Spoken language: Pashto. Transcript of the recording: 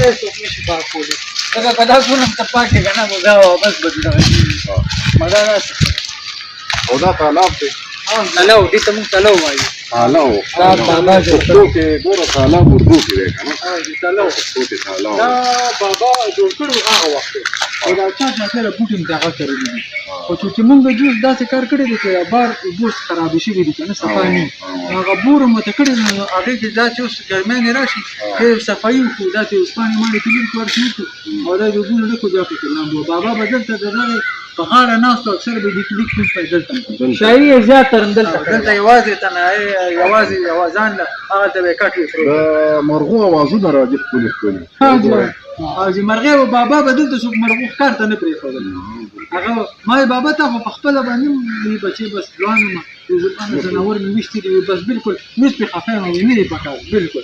څه څوک نشي پاک کولی ځکه که دا ټول هم ته پاک یې که نه نو دا واپس به دې دغه کېږي مګر داسې او دا تالاب دی تلو دې ته مونږ تلو وایو تالاب دا بابا جوړ پښتو کې ګوره تالاب اردو کې دی که نه تلو پښتو کې تالاب دا بابا جوړ کړی هغه وخت او دا چا سره بوټي هم دغه کرلي دي خو چې مونږ جوس داسې کار کړی دی چې بار اوبه خرابې شوي دي که نه صفا نه هغه بور مو ته کړی نو هغې کې دا چې اوس ګرمانې راشي ښې صفایي وکړو دا چې اوسپانې ماڼې کې لږ ورشي وکړو او دا د اوبو نه ډکو بیا پکې لامبو بابا به دلته د دغې په غاړه ناست و اکثر به لیک دلته شاعري یې زیاتره دلته یوازې تنهایي یوازې ځان له هغلته به یې کټ وکړو د مرغو اوازونه راځي ښکلي ښکلي او چې مرغۍ و بابا به دلته څوک مرغو ښکار ته نه پرېښودل هغه ما یې بابا ته خو په خپله باندې وي بچې بس ځوان وم زناور مې ویشتي دي بس بلکل اوس پرې خفه یم او نه یې پکار بلکل